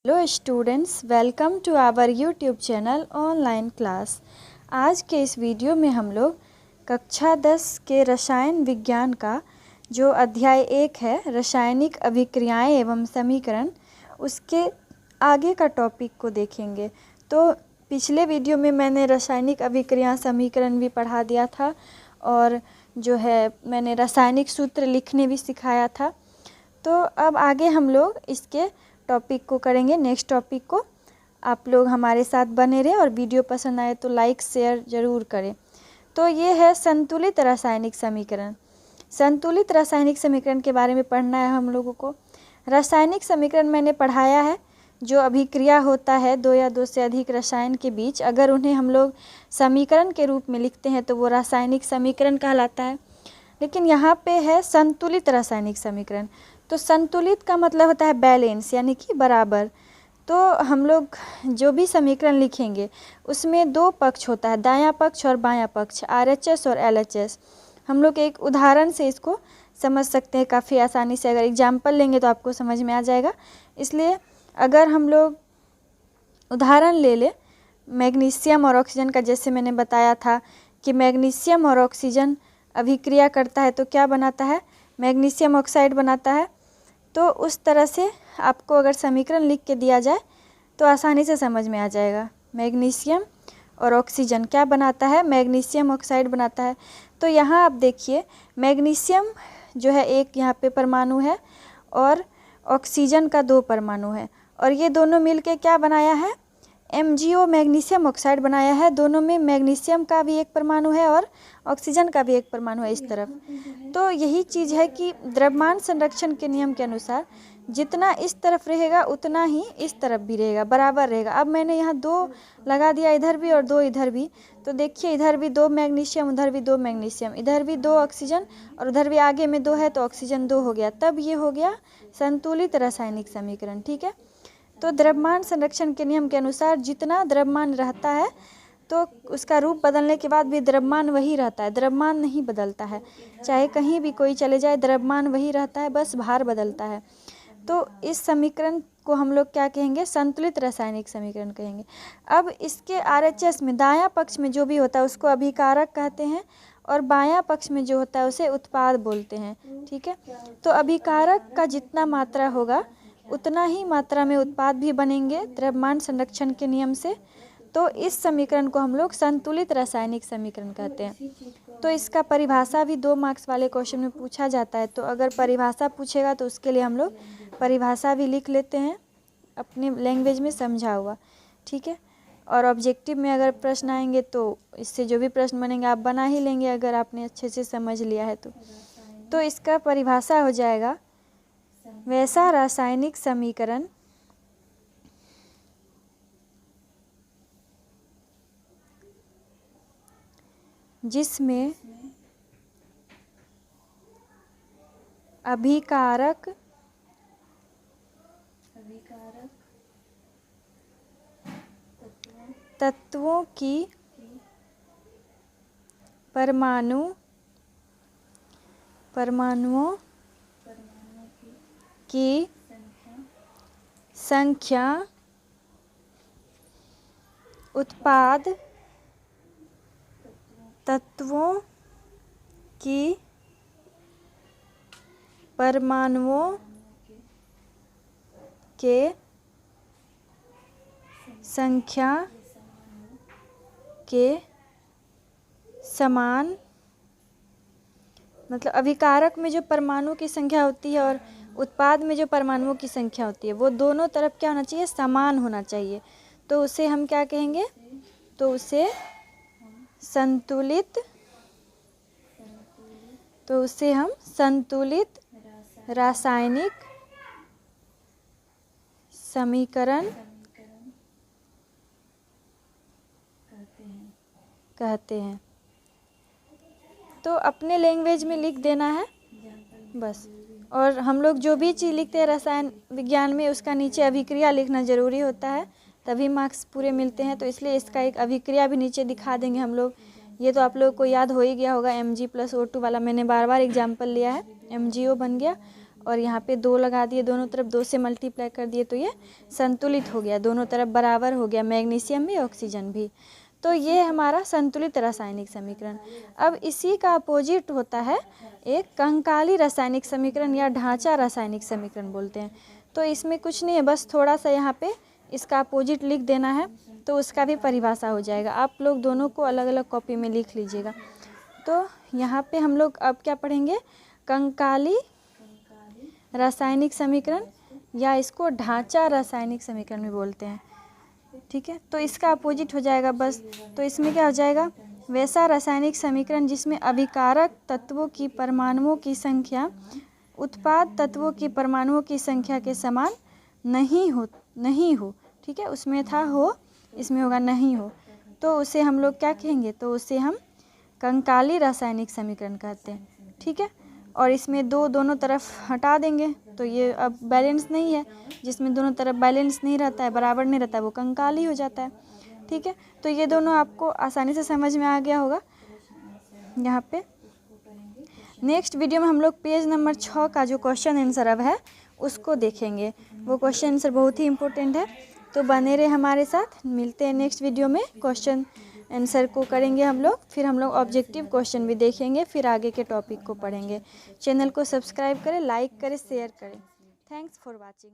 Hello students, welcome to our YouTube channel online class. आज के इस वीडियो में हम लोग कक्षा 10 के रसायन विज्ञान का जो अध्याय 1 है रासायनिक अभिक्रियाएं एवं समीकरण, उसके आगे का टॉपिक को देखेंगे। तो पिछले वीडियो में मैंने रासायनिक अभिक्रिया समीकरण भी पढ़ा दिया था और जो है मैंने रासायनिक सूत्र लिखने भी सिखाया था। तो अब आगे हम लोग इसके टॉपिक को करेंगे, नेक्स्ट टॉपिक को। आप लोग हमारे साथ बने रहे और वीडियो पसंद आए तो लाइक शेयर ज़रूर करें। तो ये है संतुलित रासायनिक समीकरण। संतुलित रासायनिक समीकरण के बारे में पढ़ना है हम लोगों को। रासायनिक समीकरण मैंने पढ़ाया है, जो अभिक्रिया होता है दो या दो से अधिक रसायन के बीच, अगर उन्हें हम लोग समीकरण के रूप में लिखते हैं तो वो रासायनिक समीकरण कहलाता है। लेकिन यहाँ पे है संतुलित रासायनिक समीकरण। तो संतुलित का मतलब होता है बैलेंस, यानी कि बराबर। तो हम लोग जो भी समीकरण लिखेंगे उसमें दो पक्ष होता है, दायां पक्ष और बायां पक्ष, RHS और LHS। हम लोग एक उदाहरण से इसको समझ सकते हैं काफ़ी आसानी से। अगर एग्जाम्पल लेंगे तो आपको समझ में आ जाएगा। इसलिए अगर हम लोग उदाहरण ले लें मैग्नीशियम और ऑक्सीजन का, जैसे मैंने बताया था कि मैग्नीशियम और ऑक्सीजन अभिक्रिया करता है तो क्या बनाता है, मैग्नीशियम ऑक्साइड बनाता है। तो उस तरह से आपको अगर समीकरण लिख के दिया जाए तो आसानी से समझ में आ जाएगा। मैग्नीशियम और ऑक्सीजन क्या बनाता है, मैग्नीशियम ऑक्साइड बनाता है। तो यहाँ आप देखिए मैग्नीशियम जो है एक यहाँ पे परमाणु है और ऑक्सीजन का दो परमाणु है, और ये दोनों मिलके क्या बनाया है, MgO मैग्नीशियम ऑक्साइड बनाया है। दोनों में मैग्नीशियम का भी एक परमाणु है और ऑक्सीजन का भी एक परमाणु है इस तरफ। तो यही चीज़ है कि द्रव्यमान संरक्षण के नियम के अनुसार जितना इस तरफ रहेगा उतना ही इस तरफ भी रहेगा, बराबर रहेगा। अब मैंने यहाँ दो लगा दिया, इधर भी और दो इधर भी। तो देखिए इधर भी दो मैग्नीशियम, उधर भी दो मैग्नीशियम, इधर भी दो ऑक्सीजन और उधर भी आगे में दो है तो ऑक्सीजन दो हो गया। तब ये हो गया संतुलित रासायनिक समीकरण। ठीक है। तो द्रव्यमान संरक्षण के नियम के अनुसार जितना द्रव्यमान रहता है तो उसका रूप बदलने के बाद भी द्रव्यमान वही रहता है, द्रव्यमान नहीं बदलता है। चाहे कहीं भी कोई चले जाए द्रव्यमान वही रहता है, बस भार बदलता है। तो इस समीकरण को हम लोग क्या कहेंगे, संतुलित रासायनिक समीकरण कहेंगे। अब इसके RHS में दायां पक्ष में जो भी होता है उसको अभिकारक कहते हैं और बायां पक्ष में जो होता है उसे उत्पाद बोलते हैं। ठीक है। तो अभिकारक का जितना मात्रा होगा उतना ही मात्रा में उत्पाद भी बनेंगे द्रव्यमान संरक्षण के नियम से। तो इस समीकरण को हम लोग संतुलित रासायनिक समीकरण कहते हैं। तो इसका परिभाषा भी 2 मार्क्स वाले क्वेश्चन में पूछा जाता है। तो अगर परिभाषा पूछेगा तो उसके लिए हम लोग परिभाषा भी लिख लेते हैं अपने लैंग्वेज में समझा हुआ। ठीक है। और ऑब्जेक्टिव में अगर प्रश्न आएंगे तो इससे जो भी प्रश्न बनेंगे आप बना ही लेंगे अगर आपने अच्छे से समझ लिया है तो इसका परिभाषा हो जाएगा वैसा रासायनिक समीकरण जिसमें अभिकारक तत्वों की परमाणुओं की संख्या उत्पाद तत्वों की परमाणुओं के संख्या के समान, मतलब अभिकारक में जो परमाणु की संख्या होती है और उत्पाद में जो परमाणुओं की संख्या होती है वो दोनों तरफ क्या होना चाहिए, समान होना चाहिए। तो उसे हम क्या कहेंगे, तो उसे हम संतुलित रासायनिक समीकरण कहते हैं। तो अपने लैंग्वेज में लिख देना है बस। और हम लोग जो भी चीज़ लिखते हैं रसायन विज्ञान में उसका नीचे अभिक्रिया लिखना ज़रूरी होता है, तभी मार्क्स पूरे मिलते हैं। तो इसलिए इसका एक अभिक्रिया भी नीचे दिखा देंगे हम लोग। ये तो आप लोग को याद हो ही गया होगा, Mg+O2 वाला मैंने बार बार एग्जाम्पल लिया है, MgO बन गया और यहाँ पे 2 लगा दिए, दोनों तरफ 2 से मल्टीप्लाई कर दिए तो ये संतुलित हो गया, दोनों तरफ बराबर हो गया, मैग्नीशियम भी ऑक्सीजन भी। तो ये हमारा संतुलित रासायनिक समीकरण। अब इसी का अपोजिट होता है एक कंकाली रासायनिक समीकरण या ढांचा रासायनिक समीकरण बोलते हैं। तो इसमें कुछ नहीं है, बस थोड़ा सा यहाँ पे इसका अपोजिट लिख देना है तो उसका भी परिभाषा हो जाएगा। आप लोग दोनों को अलग अलग कॉपी में लिख लीजिएगा। तो यहाँ पे हम लोग अब क्या पढ़ेंगे, कंकाली रासायनिक समीकरण या इसको ढांचा रासायनिक समीकरण भी बोलते हैं, ठीक है। तो इसका अपोजिट हो जाएगा बस। तो इसमें क्या हो जाएगा, वैसा रासायनिक समीकरण जिसमें अभिकारक तत्वों की परमाणुओं की संख्या उत्पाद तत्वों की परमाणुओं की संख्या के समान नहीं हो, ठीक है। उसमें था हो, इसमें होगा नहीं हो, तो उसे हम लोग क्या कहेंगे, तो उसे हम कंकाली रासायनिक समीकरण कहते हैं, ठीक है। और इसमें दोनों तरफ हटा देंगे तो ये अब बैलेंस नहीं है, जिसमें दोनों तरफ बैलेंस नहीं रहता है, बराबर नहीं रहता है, वो कंकाली हो जाता है, ठीक है। तो ये दोनों आपको आसानी से समझ में आ गया होगा यहाँ पे। नेक्स्ट वीडियो में हम लोग पेज नंबर 6 का जो क्वेश्चन आंसर अब है उसको देखेंगे। वो क्वेश्चन आंसर बहुत ही इम्पोर्टेंट है, तो बने रहे हमारे साथ। मिलते हैं नेक्स्ट वीडियो में, क्वेश्चन आंसर को करेंगे हम लोग, फिर हम लोग ऑब्जेक्टिव क्वेश्चन भी देखेंगे, फिर आगे के टॉपिक को पढ़ेंगे। चैनल को सब्सक्राइब करें, लाइक करें, शेयर करें। Thanks for watching.